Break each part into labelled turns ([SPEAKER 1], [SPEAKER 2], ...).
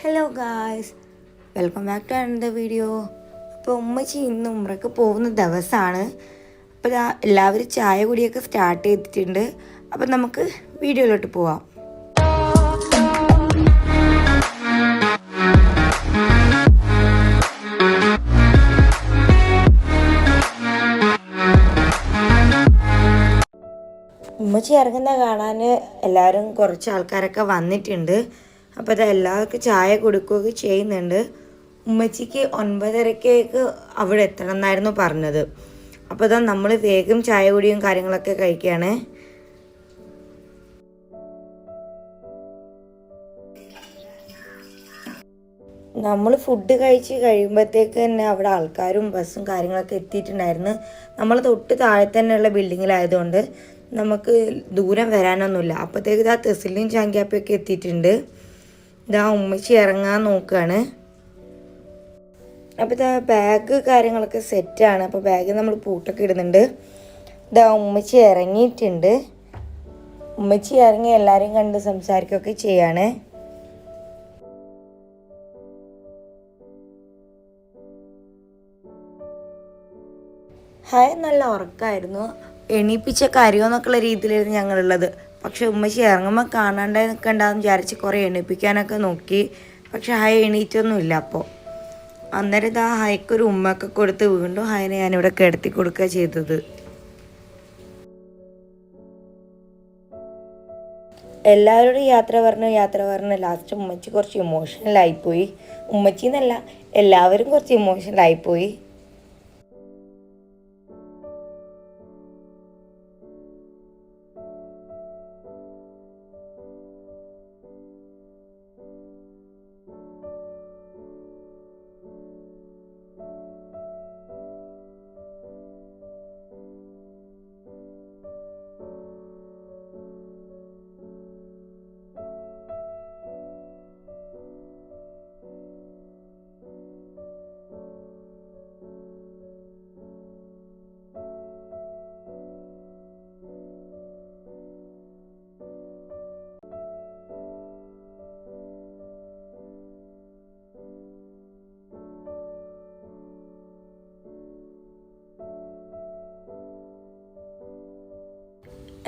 [SPEAKER 1] Hello guys, welcome back to another video. അപ്പോൾ ഉമ്മച്ചി ഇന്ന് ഉമ്രക്ക് പോകുന്ന ദിവസമാണ്. അപ്പോൾ എല്ലാവരും ചായ കുടിയൊക്കെ സ്റ്റാർട്ട് ചെയ്തിട്ടുണ്ട്. അപ്പോൾ നമുക്ക് വീഡിയോയിലോട്ട് പോവാം. ഉമ്മച്ചി ഇറങ്ങുന്ന കാണാൻ എല്ലാവരും കുറച്ച് ആൾക്കാരൊക്കെ വന്നിട്ടുണ്ട്. അപ്പോൾ അത് എല്ലാവർക്കും ചായ കൊടുക്കുകയൊക്കെ ചെയ്യുന്നുണ്ട്. ഉമ്മച്ചിക്ക് 9:30 അവിടെ എത്തണം എന്നായിരുന്നു പറഞ്ഞത്. അപ്പോൾ അതാ നമ്മൾ വേഗം ചായ കുടിയും കാര്യങ്ങളൊക്കെ കഴിക്കുകയാണ്. നമ്മൾ ഫുഡ് കഴിച്ച് കഴിയുമ്പോഴത്തേക്ക് തന്നെ അവിടെ ആൾക്കാരും ബസ്സും കാര്യങ്ങളൊക്കെ എത്തിയിട്ടുണ്ടായിരുന്നു. നമ്മൾ തൊട്ട് താഴെ തന്നെയുള്ള ബിൽഡിങ്ങിലായതുകൊണ്ട് നമുക്ക് ദൂരം വരാനൊന്നുമില്ല. അപ്പോഴത്തേക്ക് ഇതാ തെസിലും ചാങ്ക്യാപ്പൊക്കെ എത്തിയിട്ടുണ്ട്. ഇതാ ഉമ്മച്ചി ഇറങ്ങാൻ നോക്കുകയാണ്. അപ്പോൾ ഇതാ ബാഗ് കാര്യങ്ങളൊക്കെ സെറ്റാണ്. അപ്പോൾ ബാഗ് നമ്മൾ പൂട്ടൊക്കെ ഇടുന്നുണ്ട്. ഇതാ ഉമ്മച്ചി ഇറങ്ങിയിട്ടുണ്ട്. ഉമ്മച്ചി ഇറങ്ങി എല്ലാവരെയും കണ്ട് സംസാരിക്കുകയൊക്കെ ചെയ്യാണ്. ഹായ്, നല്ല ഉറക്കമായിരുന്നു. എണീപ്പിച്ച കാര്യമെന്നൊക്കെയുള്ള രീതിയിലായിരുന്നു ഞങ്ങളുള്ളത്. പക്ഷെ ഉമ്മച്ചി ഇറങ്ങുമ്പോൾ കാണാണ്ട് നിൽക്കണ്ടെന്ന് വിചാരിച്ച് കുറേ എണീപ്പിക്കാനൊക്കെ നോക്കി. പക്ഷെ ഹായ് എണീറ്റൊന്നുമില്ല. അപ്പോൾ അന്നേരം ഇതാ ഹായ്ക്കൊരു ഉമ്മയൊക്കെ കൊടുത്ത് വീണ്ടും ഹായനെ ഞാനിവിടെ കിടത്തി കൊടുക്കുക ചെയ്തത്. എല്ലാവരോടും യാത്ര പറഞ്ഞ് ലാസ്റ്റ് ഉമ്മച്ചി കുറച്ച് ഇമോഷണലായിപ്പോയി. ഉമ്മച്ചി എന്നല്ല, എല്ലാവരും കുറച്ച് ഇമോഷണലായിപ്പോയി.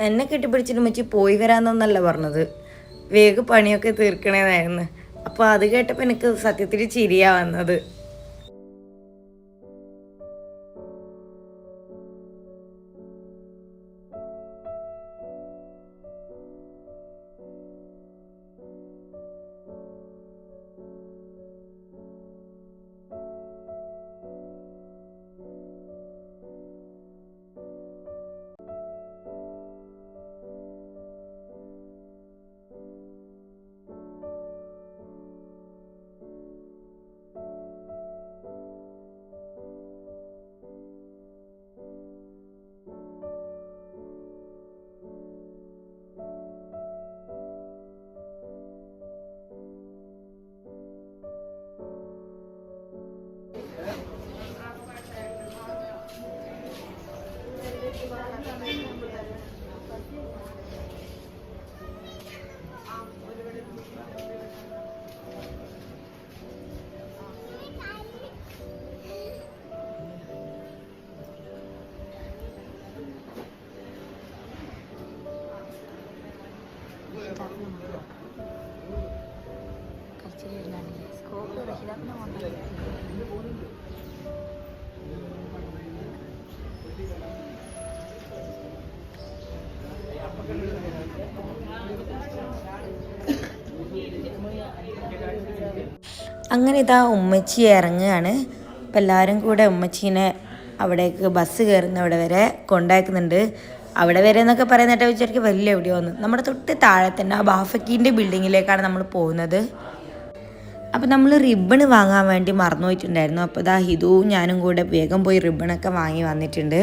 [SPEAKER 1] എന്നെ കെട്ടിപ്പിടിച്ചിട്ട് ഉമ്മച്ചി പോയി വരാമെന്നൊന്നല്ല പറഞ്ഞത്, വേഗം പണിയൊക്കെ തീർക്കണേന്നായിരുന്നു. അപ്പോൾ അത് കേട്ടപ്പോൾ എനിക്ക് സത്യത്തിൽ ചിരിയാ വന്നത്. അങ്ങനെ ഇതാ ഉമ്മച്ചി ഇറങ്ങുകയാണ്. അപ്പം എല്ലാവരും കൂടെ ഉമ്മച്ചീനെ അവിടേക്ക് ബസ് കയറുന്ന അവിടെ വരെ കൊണ്ടാക്കുന്നുണ്ട്. അവിടെ വരെ എന്നൊക്കെ പറയുന്നിട്ട് വിചാരിക്കും വലിയ എവിടെയോ ഒന്ന്. നമ്മുടെ തൊട്ട് താഴെ തന്നെ ആ ബാഫക്കീൻ്റെ ബിൽഡിങ്ങിലേക്കാണ് നമ്മൾ പോകുന്നത്. അപ്പോൾ നമ്മൾ റിബൺ വാങ്ങാൻ വേണ്ടി മറന്നു പോയിട്ടുണ്ടായിരുന്നു. അപ്പോൾ ഇതാ ഹിതുവും ഞാനും കൂടെ വേഗം പോയി റിബണൊക്കെ വാങ്ങി വന്നിട്ടുണ്ട്.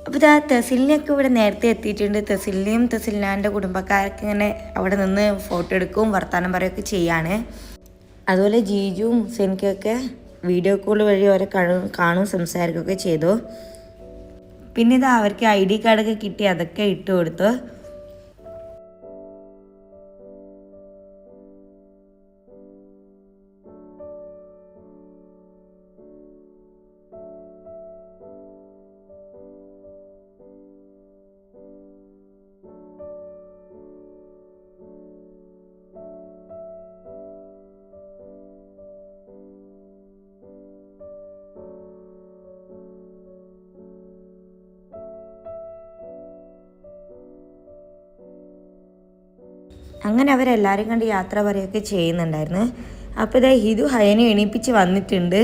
[SPEAKER 1] അപ്പോൾ ഇതാ തെസിലിനെയൊക്കെ ഇവിടെ നേരത്തെ എത്തിയിട്ടുണ്ട്. തെസിലിനെയും തെസിലിനാൻ്റെ കുടുംബക്കാരൊക്കെ ഇങ്ങനെ അവിടെ നിന്ന് ഫോട്ടോ എടുക്കുകയും വർത്തമാനം പറയുകയൊക്കെ ചെയ്യാണ്. അതുപോലെ ജീജുവും സെനിക്കൊക്കെ വീഡിയോ കോൾ വഴി അവരെ കാണും സംസാരിക്കുകയൊക്കെ ചെയ്തു. പിന്നെ ഇതാ അവർക്ക് ID കാർഡൊക്കെ കിട്ടി, അതൊക്കെ ഇട്ട് കൊടുത്തു. അങ്ങനെ അവരെല്ലാവരും കണ്ട് യാത്ര പറയുകയൊക്കെ ചെയ്യുന്നുണ്ടായിരുന്നു. അപ്പോൾ ഇതാ ഹിതു ഹയനെ എണീപ്പിച്ച് വന്നിട്ടുണ്ട്.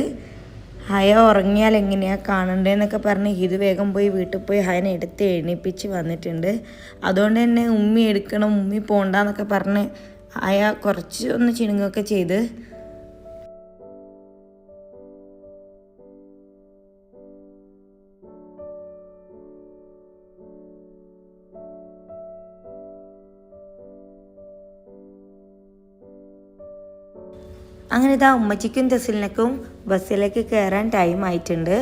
[SPEAKER 1] ഹയ ഉറങ്ങിയാൽ എങ്ങനെയാണ് കാണണ്ടേന്നൊക്കെ പറഞ്ഞ് ഹിതു വേഗം പോയി വീട്ടിൽ പോയി ഹയനെ എടുത്ത് എണീപ്പിച്ച് വന്നിട്ടുണ്ട്. അതുകൊണ്ട് തന്നെ ഉമ്മി എടുക്കണം, ഉമ്മി പോണ്ടെന്നൊക്കെ പറഞ്ഞ് ഹയ കുറച്ച് ഒന്ന് ചിണുങ്ങൊക്കെ ചെയ്ത്. അങ്ങനെ ഇതാ ഉമ്മച്ചിക്കും തെസിലിനക്കും ബസ്സിലേക്ക് കയറാൻ ടൈം ആയിട്ടുണ്ട്.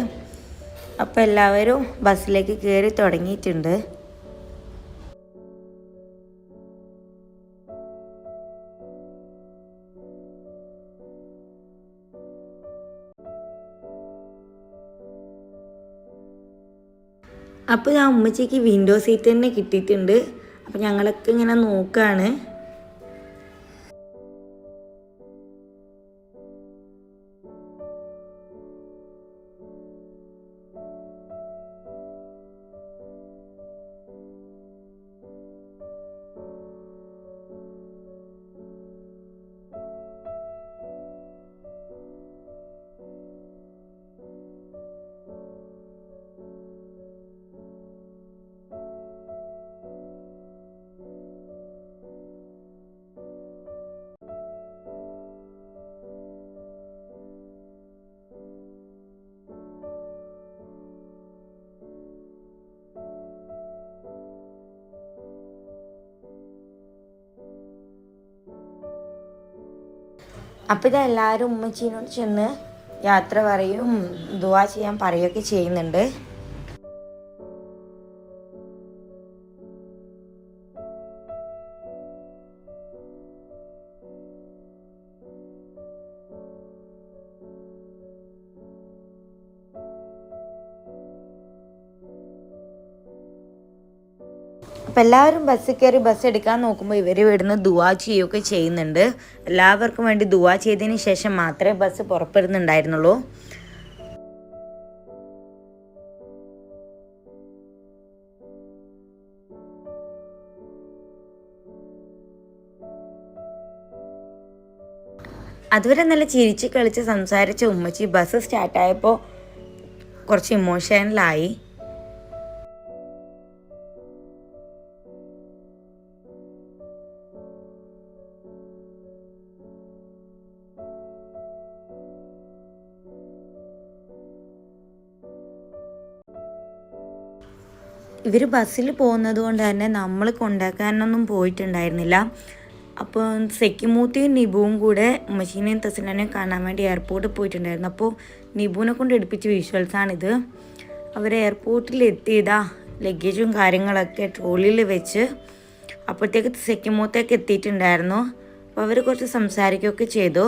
[SPEAKER 1] അപ്പോൾ എല്ലാവരും ബസ്സിലേക്ക് കയറി തുടങ്ങിയിട്ടുണ്ട്. അപ്പോൾ ഞാൻ ഉമ്മച്ചിക്ക് വിൻഡോ സീറ്റ് തന്നെ കിട്ടിയിട്ടുണ്ട്. അപ്പോൾ ഞങ്ങളൊക്കെ ഇങ്ങനെ നോക്കുകയാണ്. അപ്പോൾ ഇതെല്ലാവരും ഉമ്മച്ചീനോട് ചെന്ന് യാത്ര പറയും, ദുആ ചെയ്യാൻ പറയുകയൊക്കെ ചെയ്യുന്നുണ്ട്. അപ്പം എല്ലാവരും ബസ്സിൽ കയറി ബസ് എടുക്കാൻ നോക്കുമ്പോൾ ഇവർ ഇവിടുന്ന് ദുആ ചെയ്യുകയൊക്കെ ചെയ്യുന്നുണ്ട്. എല്ലാവർക്കും വേണ്ടി ദുആ ചെയ്തതിന് ശേഷം മാത്രമേ ബസ് പുറപ്പെടുന്നുണ്ടായിരുന്നുള്ളൂ. അതുവരെ നല്ല ചിരിച്ച് കളിച്ച് സംസാരിച്ച ഉമ്മച്ചി ബസ് സ്റ്റാർട്ടായപ്പോൾ കുറച്ച് ഇമോഷണലായി. ഇവർ ബസ്സിൽ പോകുന്നത് കൊണ്ട് തന്നെ നമ്മൾ കൊണ്ടാക്കാനൊന്നും പോയിട്ടുണ്ടായിരുന്നില്ല. അപ്പോൾ സെക്കിമൂത്തിയും നിബുവും കൂടെ ഉമ്മച്ചീനെയും തസിലിനെയും കാണാൻ വേണ്ടി എയർപോർട്ടിൽ പോയിട്ടുണ്ടായിരുന്നു. അപ്പോൾ നിബുവിനെ കൊണ്ട് എടുപ്പിച്ച വിഷ്വൽസാണിത്. അവർ എയർപോർട്ടിൽ എത്തിയതാ ലഗേജും കാര്യങ്ങളൊക്കെ ട്രോളിയിൽ വെച്ച്. അപ്പോഴത്തേക്ക് സെക്കിമൂത്തേക്ക് എത്തിയിട്ടുണ്ടായിരുന്നു. അപ്പോൾ അവർ കുറച്ച് സംസാരിക്കുകയൊക്കെ ചെയ്തു.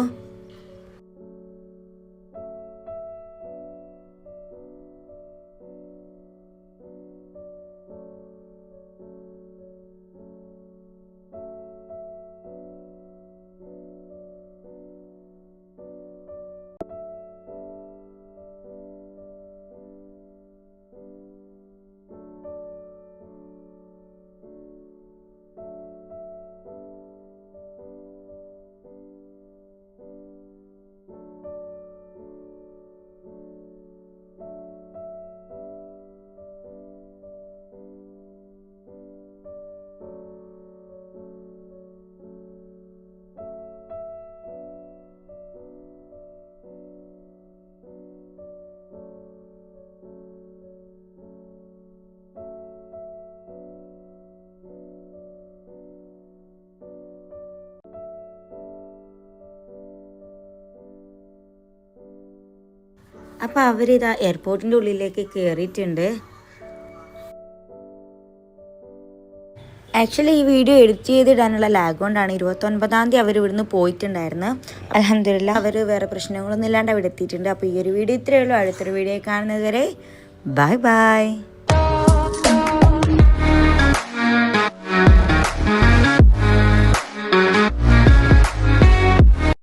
[SPEAKER 1] അപ്പോൾ അവരിതാ എയർപോർട്ടിൻ്റെ ഉള്ളിലേക്ക് കയറിയിട്ടുണ്ട്. ആക്ച്വലി ഈ വീഡിയോ എഡിറ്റ് ചെയ്തിടാനുള്ള ലാഗ് കൊണ്ടാണ് 29-ാം തീയതി അവർ ഇവിടുന്ന് പോയിട്ടുണ്ടായിരുന്നത്. അൽഹംദുലില്ലാ അവർ വേറെ പ്രശ്നങ്ങളൊന്നും ഇല്ലാണ്ട് അവിടെ എത്തിയിട്ടുണ്ട്. അപ്പോൾ ഈ ഒരു വീഡിയോ ഇത്രയേ ഉള്ളൂ. അടുത്തൊരു വീഡിയോ കാണുന്നത് വരെ ബൈ ബൈ.